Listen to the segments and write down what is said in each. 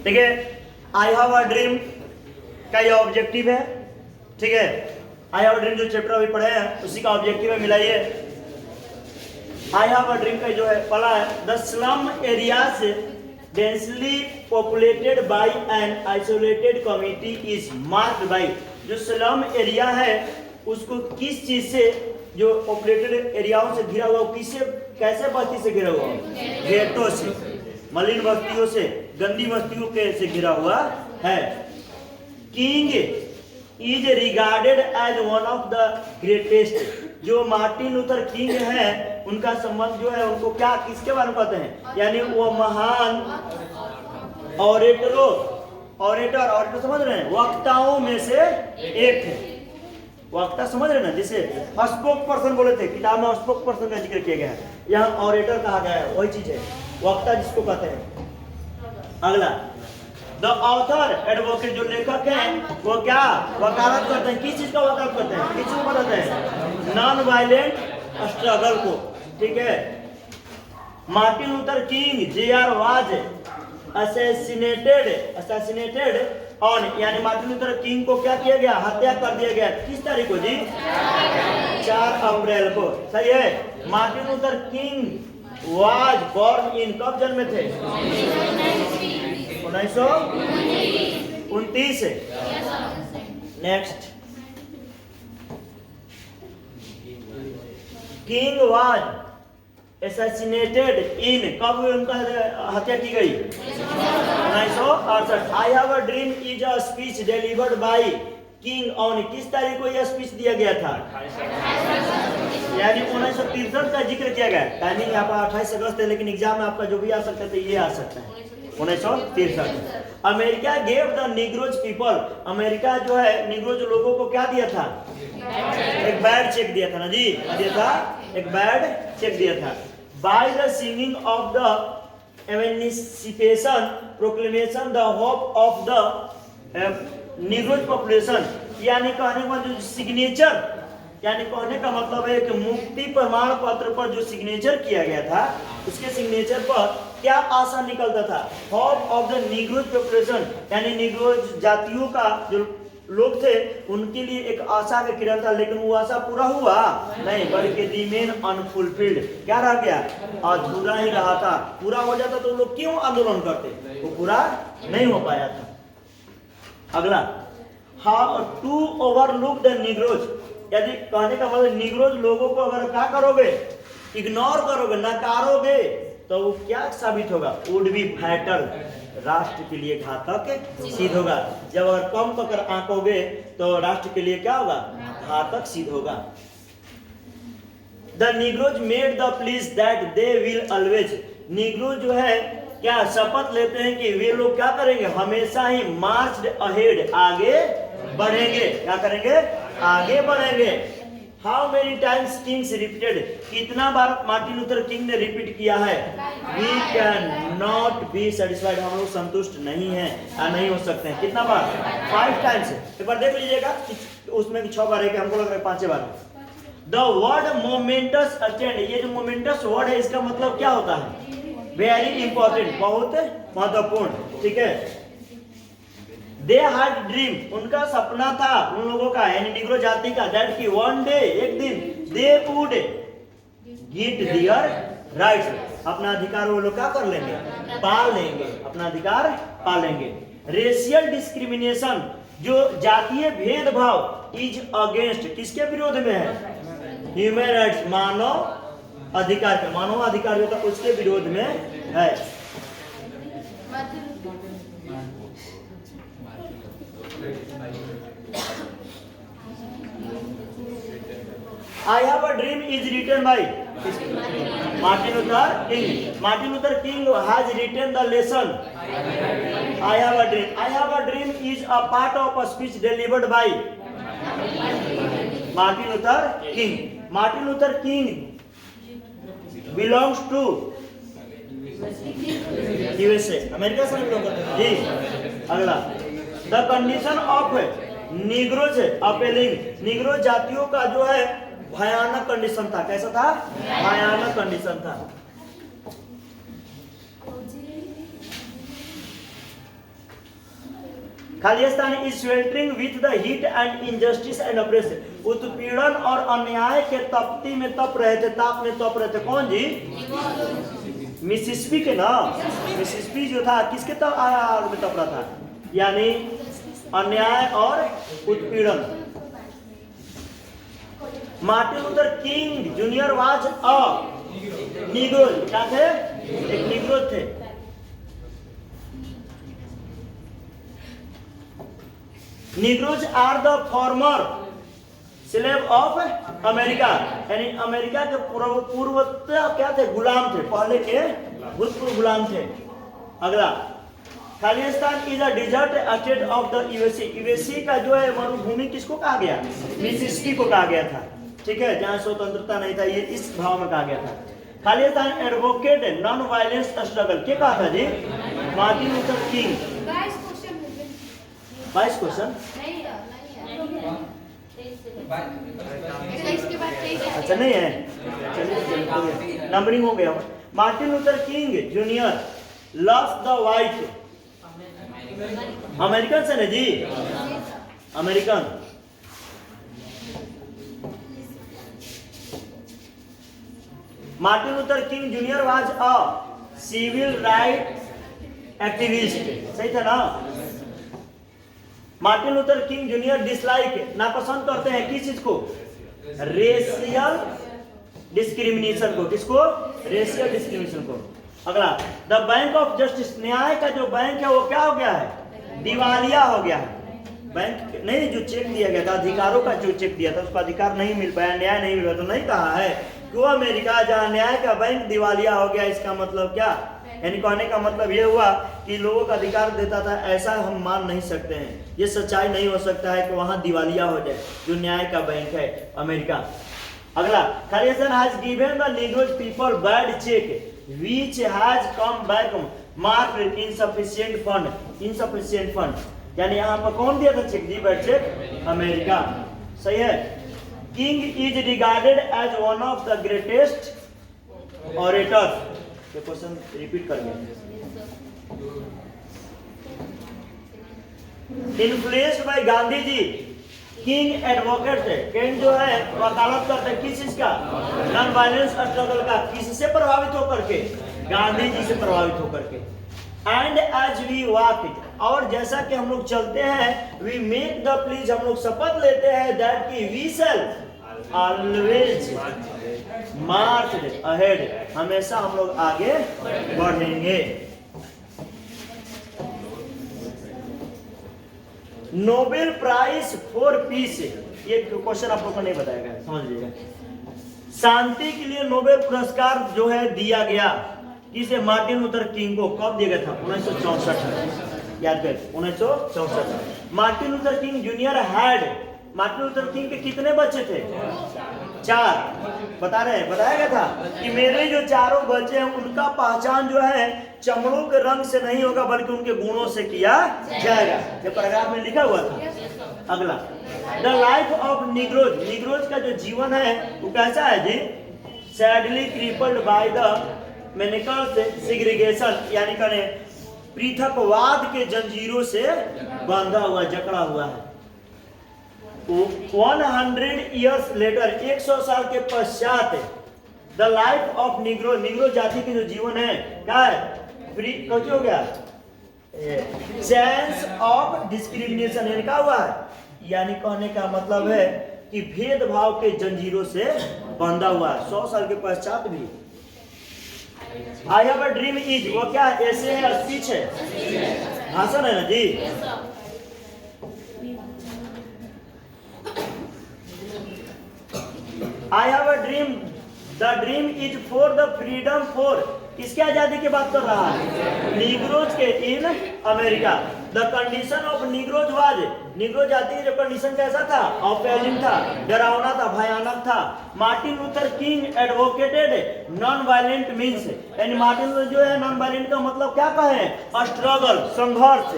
ठीक है। I have a dream का ये ऑब्जेक्टिव है, ठीक है। आई हैव अ ड्रीम जो चैप्टर अभी पढ़े हैं उसी का ऑब्जेक्टिव है, मिलाइए। आई हैव अ ड्रीम का जो है पढ़ा है, the slum areas densely populated by an isolated community is marked by, जो स्लम एरिया है उसको किस चीज से, जो पॉपुलेटेड एरियाओं से घिरा हुआ, किससे, कैसे बस्ती से घिरा हुआ, गेटों से, मलिन बस्तियों से, गंदी बस्तियों के से घिरा हुआ है। King is regarded as one of the greatest, जो मार्टिन लूथर किंग है उनका संबंध जो है उनको क्या, किसके बारे में कहते हैं, यानी वो महान ऑरेटर समझ रहे हैं, वक्ताओं में से एक है। वक्ता समझ रहे ना, जिसे स्पोक पर्सन बोले थे, किताब में स्पोक पर्सन का जिक्र किया गया है, यहाँ ऑरेटर कहा गया है, वही चीज है वक्ता जिसको कहते हैं। अगला, द ऑथर एडवोकेट, जो लेखक हैं वो क्या वकालत करते हैं, किस चीज का वकालत करते हैं, किस चीज को बताते हैं, नॉन वायलेंट स्ट्रगल को, ठीक है। Martin Luther king Jr. Was assassinated on, यानी मार्टिन लूथर किंग को क्या किया गया, हत्या कर दिया गया, किस तारीख को जी, 4 अप्रैल को, सही है। Martin Luther king was born in, कब जन्मे थे, 1929। नेक्स्ट, किंग वाज assassinated इन, कब उनका हत्या की गई, 1968। आई have a dream is a speech delivered by king on, किस तारीख को यह स्पीच दिया गया था, यानी 1963 का जिक्र किया गया। टाइमिंग यहाँ पर 28 अगस्त है, लेकिन एग्जाम में आपका जो भी आ सकता है ये आ सकता है, 1963। America gave the Negroes people, America जो है निग्रोज लोगों को क्या दिया था, एक बैड चेक दिया था ना जी, दिया था, एक बैड चेक दिया था। By the singing of the emancipation proclamation the hope of the Negroes population, यानी कहने का जो सिग्नेचर, यानी कहने का मतलब है कि मुक्ति प्रमाण पत्र पर जो सिग्नेचर किया गया था, उसके सिग्नेचर पर क्या आशा निकलता था, hope of the Negroes population, यानी निग्रोज जातियों का जो लोग थे उनके लिए एक आशा का किरण था, लेकिन वो आशा पूरा हुआ नहीं, बल्कि रिमेन अनफुलफिल्ड, क्या रह गया, अधूरा ही रहा था। पूरा हो जाता तो लोग क्यों आंदोलन करते, वो पूरा नहीं हो पाया था। अगला, how to overlook the Negroes, यदि कहने का मतलब निग्रोज लोगों को अगर क्या करोगे, इग्नोर करोगे, नकारोगे, तो वो क्या साबित होगा, वुड बी फैटल, राष्ट्र के लिए घातक सिद्ध होगा। जब अगर कम पकड़ आंकोगे तो राष्ट्र के लिए क्या होगा, घातक सिद्ध होगा। The Negroes made the please that they will always, Negroes जो है क्या शपथ लेते हैं कि वे लोग क्या करेंगे, हमेशा ही मार्च अहेड, आगे बढ़ेंगे, क्या करेंगे, आगे बढ़ेंगे। How many times kings repeated, कितना बार मार्टिन लूथर किंग ने रिपीट किया है, we can not be satisfied, हम लोग संतुष्ट नहीं हैं या नहीं हो सकते हैं, कितना बार, 5 टाइम्स। एक बार देख लीजिएगा, उसमें 6 बार है कि हमको लग रहा है 5 बार। द वर्ड मोमेंटस अटेंड, ये जो मोमेंटस वर्ड है इसका मतलब क्या होता है, वेरी इंपॉर्टेंट, बहुत महत्वपूर्ण, ठीक है। दे हैड ड्रीम, उनका सपना था उन लोगों का, यानी निग्रो जाति का, दैट की वन डे, एक दिन, they would get their rights, अपना अधिकार वो लोग क्या कर लेंगे, पाल लेंगे, अपना अधिकार पालेंगे। रेशियल डिस्क्रिमिनेशन, जो जातीय भेदभाव, इज अगेंस्ट, किसके विरोध में है, ह्यूमन राइट्स, मानव अधिकार के, मानव अधिकार जो था उसके विरोध में है। I have a dream is written by Martin Luther King, Martin Luther King has written the lesson I have a dream, I have a dream is a part of a speech delivered by Martin Luther King. Martin Luther King belongs to USA, America से belong करते हैं जी। अगला, the condition of Negroes appalling, Negro जातियों का जो है भयानक कंडीशन था, कैसा था, भयानक कंडीशन था। Khalistan is sweltering with the heat and injustice and operation, उत्पीड़न और अन्याय के तपती में तप रहे थे, ताप में तप रहे थे। कौन जी? मिसिसिपी के ना, मिसिसिपी जो था किसके तप आग में तप रहा था, यानी अन्याय और उत्पीड़न। Martin Luther King junior was a Negro, क्या थे? एक निग्रो थे। Negroes are the former slave of America, यानी अमेरिका के पूर्वतः क्या थे? गुलाम थे, पहले के भूतपूर्व गुलाम थे। अगला, Khalistan is a desert state of the USA, USA का जो है मरुभूमि किसको कहा गया? मिसिसिपी को कहा गया था, ठीक है, जहां स्वतंत्रता नहीं था, ये इस भाव में कहा गया था। Khalistan advocate non violence struggle, क्या कहा था जी? Martin Luther King. 22 क्वेश्चन, अच्छा नहीं है, चलिए नंबरिंग हो गया। Martin Luther King junior loves the white, American से ना जी, American. Martin Luther King junior was a civil right activist, सही था ना? Martin Luther King junior dislike, नापसंद करते हैं किस चीज को? रेशियल डिस्क्रिमिनेशन को। किसको? रेशियल डिस्क्रिमिनेशन को। अगला, द बैंक ऑफ जस्टिस, न्याय का जो बैंक है वो क्या हो गया है? दिवालिया हो गया है। बैंक नहीं, जो चेक दिया गया था, अधिकारों का जो चेक दिया था उसका अधिकार नहीं मिल पाया, न्याय नहीं मिला, तो नहीं कहा है कि वो अमेरिका जहां न्याय का बैंक दिवालिया हो गया। इसका मतलब क्या? यानी कहने का मतलब ये हुआ कि लोगों का अधिकार देता था, ऐसा हम मान नहीं सकते हैं, ये सच्चाई नहीं हो सकता है कि वहां दिवालिया हो जाए, जो न्याय का बैंक है अमेरिका। अगला, Khalistan has given the Negro people bad cheque which has come back marked insufficient fund, insufficient fund, यानी यहाँ पर कौन दिया था चेक? दी बैड चेक, अमेरिका, सही है। King is regarded as one of the greatest orator, ये क्वेश्चन रिपीट करेंगे। Influenced by Gandhi ji, king advocate थे। किंग जो है वकालत करते किस चीज का? नॉन वायलेंस स्ट्रगल का। किससे प्रभावित होकर के? गांधी जी से प्रभावित होकर के। एंड एज वी वॉक, और जैसा कि हम लोग चलते हैं, वी मेक द प्लीज, हम लोग शपथ लेते हैं दैट की we shall always march ahead, हमेशा हम लोग आगे बढ़ेंगे। नोबेल प्राइज फॉर पीस, ये क्वेश्चन आप लोग को नहीं बताया गया, समझ लीजिएगा। शांति के लिए नोबेल पुरस्कार जो है दिया गया किसे? मार्टिन लूथर किंग को। कब दिया गया था? 1964, याद कर, 1964। Martin Luther King junior had, Martin Luther king के कितने बच्चे थे? 4। बता रहे हैं, बताया गया था कि मेरे जो चारों बच्चे हैं उनका पहचान जो है चमड़ों के रंग से नहीं होगा बल्कि उनके गुणों से किया जाएगा, ये पैराग्राफ में लिखा हुआ था। अगला, the life of Negroes, Negroes का जो जीवन है वो कैसा है जी? Sadly crippled by the manacles segregation, यानी कहने पृथकवाद के जंजीरों से बांधा हुआ, जकड़ा हुआ है। 100 years later, 100 साल के पश्चात, the life of Negro, Negro जाति के जो जीवन है क्या है? फ्री कैसे हो गया? चैंस ऑफ डिस्क्रिमिनेशन, यानी क्या हुआ है? यानी कहने का मतलब है कि भेदभाव के जंजीरों से बंधा हुआ है 100 साल के पश्चात भी। आई हैव अ ड्रीम इज, वो क्या है? ऐसे है, स्पीच है, भाषण है ना जी। I have a dream, the dream is for the freedom for, किसके आजादी की बात कर रहा है? निग्रोज के in America. The condition of Negroes was, Negro जाति जो कंडीशन कैसा था? ऑपेलिंग था, डरावना था, भयानक था। Martin Luther king advocated non violent means, यानी मार्टिन लूथर जो है नॉन वायलेंट का मतलब क्या कहे? स्ट्रगल, संघर्ष,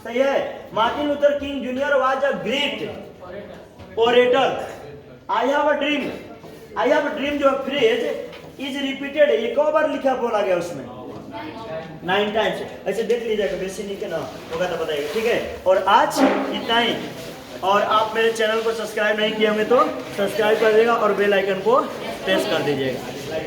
सही है। Martin Luther King junior was a great orator. I have a dream, I have a dream जो फ्रेज इज रिपीटेड, एक और बार लिखा बोला गया उसमें, 9 टाइम्स, ऐसे देख लीजिएगा, बेसी नहीं के ना होगा तो बताइएगा, ठीक है। और आज इतना ही, और आप मेरे चैनल को सब्सक्राइब नहीं किए होंगे तो सब्सक्राइब कर दीजिएगा और बेल आइकन को प्रेस कर दीजिएगा।